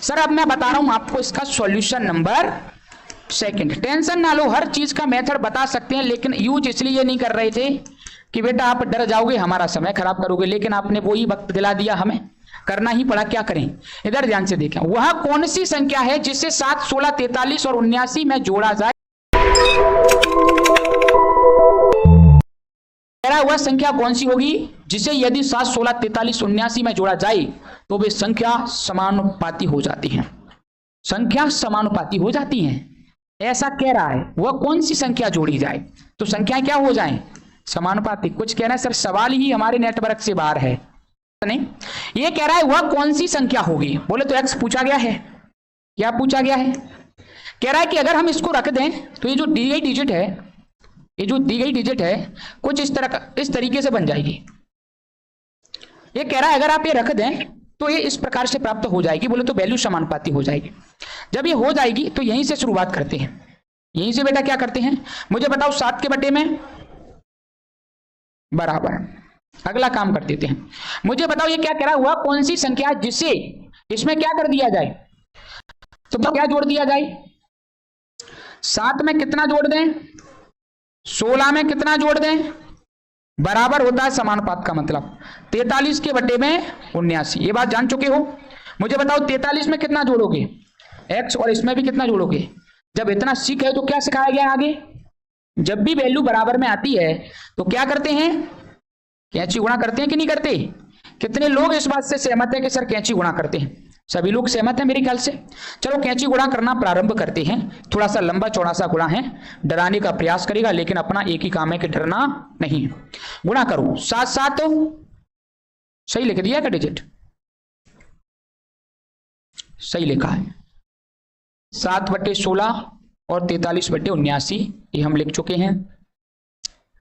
Sir अब मैं बता रहा हूं आपको इसका सॉल्यूशन नंबर सेकंड। टेंशन ना लो, हर चीज का मेथड बता सकते हैं, लेकिन यूज इसलिए नहीं कर रहे थे कि बेटा आप डर जाओगे, हमारा समय खराब करोगे, लेकिन आपने वही वक्त दिला दिया, हमें करना ही पड़ा, क्या करें। इधर ध्यान से देखें, वह कौन सी संख्या है जिसे 7, 16, 43 और 79 में जोड़ा जाए। वह संख्या कौन सी होगी जिसे यदि 7, 16, 43, 79 में जोड़ा जाए तो वे संख्या समानुपाती हो जाती हैं। संख्या समानुपाती हो जाती हैं, ऐसा कह रहा है। वह कौन सी संख्या जोड़ी जाए तो संख्याएं क्या हो जाएं, समानुपाती। कुछ कह रहे हैं सर सवाल ही हमारे नेटवर्क से बाहर है, नहीं ये कह रहा है वह कौन सी संख्या होगी। बोले तो एक्स पूछा गया है, क्या पूछा गया है, कह रहा है कि अगर हम इसको रख दें तो ये जो दी गई डिजिट है, ये जो दी गई डिजिट है कुछ इस तरह का, इस तरीके से बन जाएगी। ये कह रहा है अगर आप ये रख दें तो ये इस प्रकार से प्राप्त हो जाएगी। बोले तो वैल्यू समानुपाती हो जाएगी। जब ये हो जाएगी तो यहीं से शुरुआत करते हैं, यहीं से बेटा क्या करते हैं, मुझे बताओ 7 के बटे में बराबर। अगला काम कर देते हैं, मुझे बताओ ये क्या कह रहा हुआ, कौन सी संख्या जिसे इसमें क्या कर दिया जाए, तो क्या जोड़ दिया जाए। 7 में कितना जोड़ दें, 16 में कितना जोड़ दें, बराबर होता है समानुपात का मतलब 43 के बटे में 79। ये बात जान चुके हो। मुझे बताओ 43 में कितना जोड़ोगे, x, और इसमें भी कितना जोड़ोगे। जब इतना सीख है तो क्या सिखाया गया आगे, जब भी वैल्यू बराबर में आती है तो क्या करते हैं, कैंची गुणा करते हैं कि नहीं करते। कितने लोग इस बात से सहमत हैं कि सर कैंची गुणा करते हैं, सभी लोग सहमत हैं मेरे ख्याल से। चलो कैंची गुणा करना प्रारंभ करते हैं। थोड़ा सा लंबा चौड़ा सा गुणा है, डराने का प्रयास करेगा, लेकिन अपना एक ही काम है कि डरना नहीं। गुणा करो 7, 7 सही लिख दिया का डिजिट, सही लिखा है 7 बटे 16 और 43 बटे 79, ये हम लिख चुके हैं,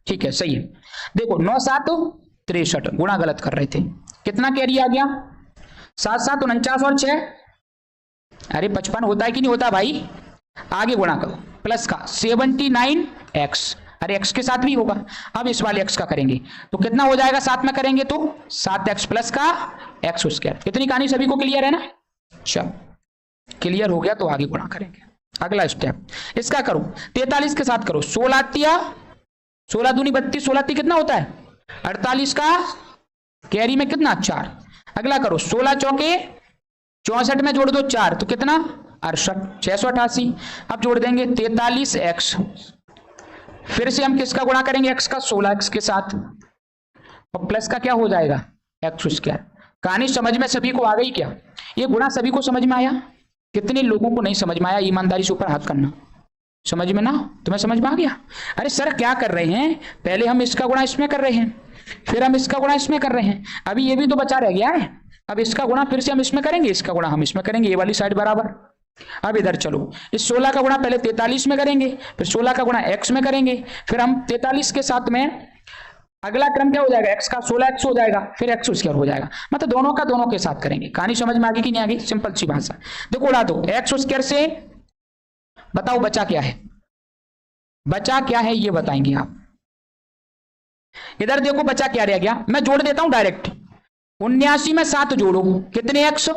ठीक है सही है। देखो 9, 7 63, गुणा गलत कर रहे थे, कितना कैरी आ गया 7, 7 49 और 6, अरे 55 होता है कि नहीं होता भाई। आगे गुणा करो प्लस का 79x, अरे x के साथ भी होगा। अब इस वाले x का करेंगे तो कितना हो जाएगा, 7 में करेंगे तो 7x प्लस का x स्क्वायर। इतनी कहानी सभी को क्लियर है ना। चलो क्लियर हो गया तो आगे गुणा करेंगे। अगला स्टेप इसका करो 43 के साथ करो, 16 तिया 16 दूनी 32, 16 ती कितना होता है 48 का कैरी में कितना 4। अगला करो 16 चौके 64 में जोड़ दो 4 तो कितना 68, 688। अब जोड़ देंगे 43x, फिर से हम किसका गुणा करेंगे x का 16x के साथ, और प्लस का क्या हो जाएगा x स्क्वायर। कहानी समझ में सभी को आ गई क्या, ये गुणा सभी को समझ में आया। कितने लोगों को नहीं समझ में आया, ईमानदारी से ऊपर हाथ करना। समझ में ना, तुम्हें समझ में आ गया। अरे सर क्या कर रहे हैं, पहले हम इसका गुणा इसमें कर रहे हैं, फिर हम इसका गुणा इसमें कर रहे हैं, अभी ये भी तो बचा रह गया है। अब इसका गुणा फिर से हम इसमें करेंगे, इसका गुणा हम इसमें करेंगे, ये वाली साइड बराबर। अब इधर चलो, इस 16 का गुणा पहले 43 में करेंगे, फिर 16 का गुणा x में करेंगे, फिर हम 43 के साथ में अगला क्रम क्या हो जाएगा, x का 16x हो जाएगा, फिर x स्क्वायर हो जाएगा। मतलब दोनों का दोनों के साथ करेंगे। कहानी समझ में आ गई कि नहीं आ गई, सिंपल सी भाषा। देखो उड़ा दो x स्क्वायर से, बताओ बचा क्या है, बचा क्या है ये बताएंगे आप। इधर देखो बचा क्या रह गया, मैं जोड़ देता हूं डायरेक्ट। 79 में 7 जोड़ो कितने x,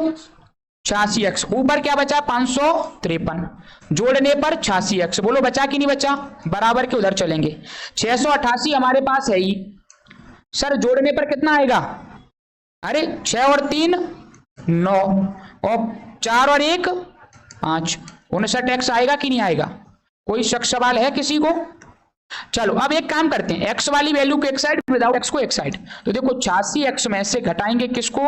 86x। ऊपर क्या बचा 553, जोड़ने पर 86x। बोलो बचा कि नहीं बचा, बराबर के उधर चलेंगे। 688 हमारे पास है ही, सर जोड़ने पर कितना आएगा, अरे 6 और 3 9 और 4 और 1 5, 59x आएगा कि नहीं आएगा। कोई शक सवाल है किसी को। चलो अब एक काम करते हैं, x वाली वैल्यू को एक साइड, विदाउट x को एक साइड। तो देखो 86x में से घटाएंगे किसको,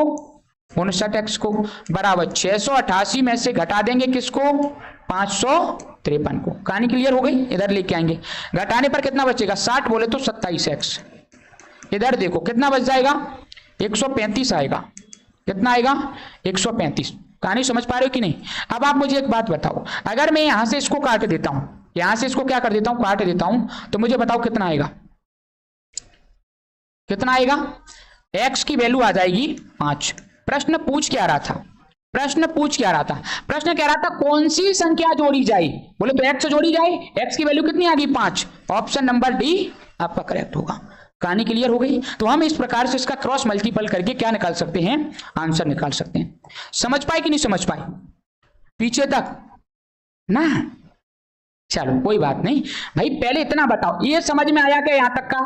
59x को, बराबर 688 में से घटा देंगे किसको, 553 को। कहानी क्लियर हो गई। इधर लेके आएंगे, घटाने पर कितना बचेगा 60, बोले तो 27x। इधर देखो कितना बच जाएगा 135 आएगा, कितना आएगा 135। कहानी समझ पा रहे हो कि नहीं। अब आप मुझे एक बात बताओ, अगर मैं यहां से इसको काट देता हूं, यहां से इसको क्या कर देता हूं, काट देता हूं, तो मुझे बताओ कितना आएगा, कितना आएगा, x की वैल्यू आ जाएगी 5। प्रश्न पूछ क्या रहा था, प्रश्न पूछ क्या रहा था, प्रश्न कह रहा था कौन सी संख्या जोड़ी जाए। बोले तो x जोड़ी जाए, x की वैल्यू कितनी आ गई 5। ऑप्शन नंबर डी आपका करेक्ट होगा। कहानी क्लियर हो गई। तो हम इस प्रकार से इसका क्रॉस मल्टीपल करके क्या निकाल सकते हैं, आंसर निकाल सकते हैं। समझ पाए कि नहीं समझ पाए। पीछे तक ना। चलो कोई बात नहीं भाई, पहले इतना बताओ, ये समझ में आया क्या? यहां तक का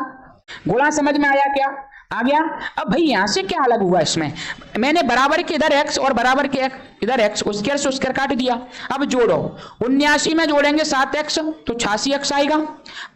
गुणा समझ में आया क्या? आ गया। अब भाई यहां से क्या अलग हुआ इसमें, मैंने बराबर के इधर x और बराबर के इधर x, स्क्वायर से स्क्वायर काट दिया। अब जोड़ो, 79 में जोड़ेंगे 7x तो 86x आएगा।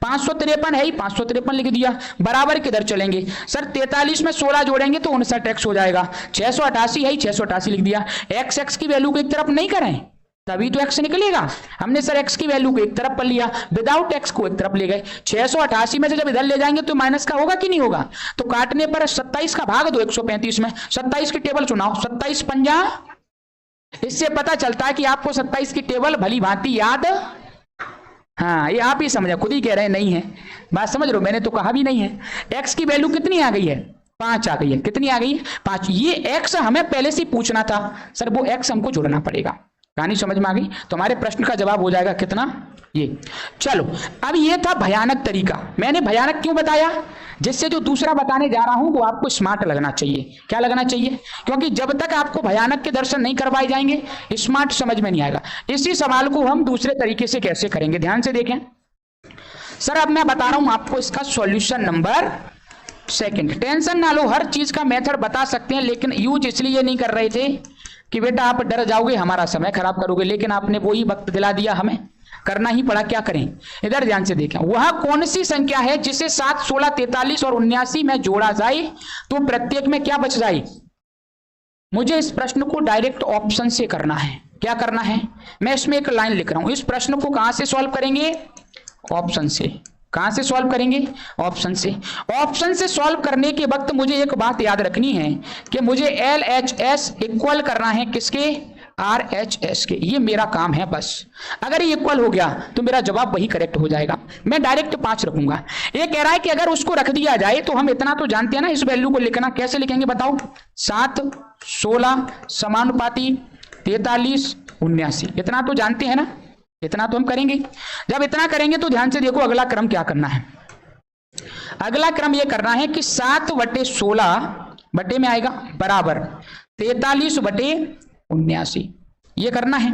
553 है ही, 553 लिख दिया। बराबर के इधर चलेंगे सर, 43 में 16 जोड़ेंगे तो 59x हो जाएगा। 688 है ही, 688 लिख दिया। x की वैल्यू को एक तरफ नहीं करें तभी तो x निकलेगा। हमने सर x की वैल्यू को एक तरफ पर लिया, विदाउट x को एक तरफ ले गए। 688 में से जब इधर ले जाएंगे तो माइनस का होगा कि नहीं होगा? तो काटने पर 27 का भाग दो 135 में। 27 की टेबल सुनाओ, 27 पंजा। इससे पता चलता है कि आपको 27 की टेबल भली भांति याद। हाँ ये आप ही समझे, खुद ही कह रहे हैं नहीं है, बात समझ रहे हो, मैंने तो कहा भी नहीं है। x की वैल्यू कितनी आ गई है? 5 आ गई है। कितनी आ गई है? 5। ये x हमें पहले से पूछना था सर, वो x हमको जोड़ना पड़ेगा। कहानी समझ में आ गई? तो हमारे प्रश्न का जवाब हो जाएगा कितना? ये। चलो अब ये था भयानक तरीका। मैंने भयानक क्यों बताया? जिससे जो दूसरा बताने जा रहा हूं वो आपको स्मार्ट लगना चाहिए। क्या लगना चाहिए? क्योंकि जब तक आपको भयानक के दर्शन नहीं करवाए जाएंगे स्मार्ट समझ में नहीं आएगा। इसी सवाल को हम दूसरे तरीके से कैसे करेंगे, ध्यान से देखें। सर अब मैं बता रहा हूं आपको इसका सॉल्यूशन नंबर सेकंड। टेंशन ना लो, हर चीज का मेथड बता सकते हैं, लेकिन यूज इसलिए नहीं कर रहे थे कि बेटा आप डर जाओगे, हमारा समय खराब करोगे, लेकिन आपने वही वक्त दिला दिया, हमें करना ही पड़ा। क्या करें? इधर ध्यान से देखें, वह कौन सी संख्या है जिसे 7, 16, 43 और 79 में जोड़ा जाए तो प्रत्येक में क्या बच जाए? मुझे इस प्रश्न को डायरेक्ट ऑप्शन से करना है। क्या करना है? मैं इसमें एक लाइन लिख रहा हूं। इस प्रश्न को कहां से सॉल्व करेंगे? ऑप्शन से। कहां से सॉल्व करेंगे? ऑप्शन से। ऑप्शन से सॉल्व करने के वक्त मुझे एक बात याद रखनी है कि मुझे LHS इक्वल करना है किसके? RHS के। ये मेरा काम है बस। अगर ये इक्वल हो गया तो मेरा जवाब वही करेक्ट हो जाएगा। मैं डायरेक्ट 5 रखूंगा। ये कह रहा है कि अगर उसको रख दिया जाए तो हम इतना तो जानते हैं ना, इस वैल्यू को लिखना कैसे लिखेंगे बताओ? 7, 16 समानुपाती 43, 79, इतना तो जानते हैं ना, इतना तो हम करेंगे। जब इतना करेंगे तो ध्यान से देखो अगला क्रम क्या करना है। अगला क्रम यह करना है कि 7/16 बटे में आएगा बराबर 43/79, ये करना है।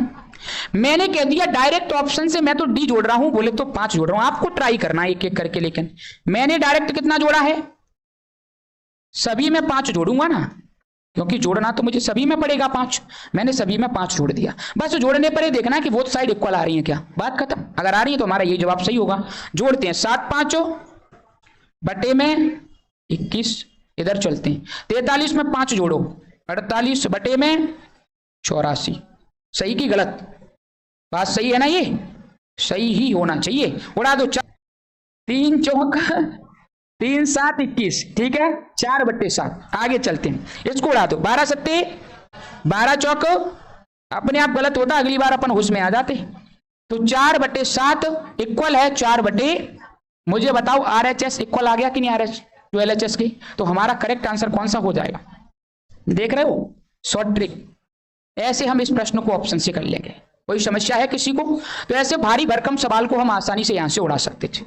मैंने कह दिया डायरेक्ट ऑप्शन से, मैं तो डी जोड़ रहा हूं, बोले तो 5 जोड़ रहा हूं। आपको ट्राई करना है एक एक करके, लेकिन मैंने डायरेक्ट कितना जोड़ा है? सभी में 5 जोड़ूंगा ना, क्योंकि जोड़ना तो मुझे सभी में पड़ेगा 5। मैंने सभी में 5 जोड़ दिया। बस जोड़ने पर ही देखना कि बोथ साइड इक्वल आ रही है क्या, बात खत्म। अगर आ रही है तो हमारा ये जवाब सही होगा। जोड़ते हैं 7 5 बटे में 21, इधर चलते हैं 43 में 5 जोड़ो 48 बटे में 84। सही की गलत? बात सही है ना? ये सही ही होना चाहिए। उड़ा दो 3 चौक 3 7 21, ठीक है। 4/7। आगे चलते हैं, इसको उड़ा दो 12 सत्ते 12 चौक, अपने आप गलत होता, अगली बार अपन होश में आ जाते। तो 4/7 इक्वल है 4 मुझे बताओ RHS इक्वल आ गया कि नहीं? RHS जो LHS की, तो हमारा करेक्ट आंसर कौन सा हो जाएगा? देख रहे हो शॉर्ट ट्रिक। ऐसे हम इस प्रश्न को ऑप्शन से कर लेंगे। कोई समस्या है किसी को? तो ऐसे भारी भरकम सवाल को हम आसानी से यहां से उड़ा सकते थे।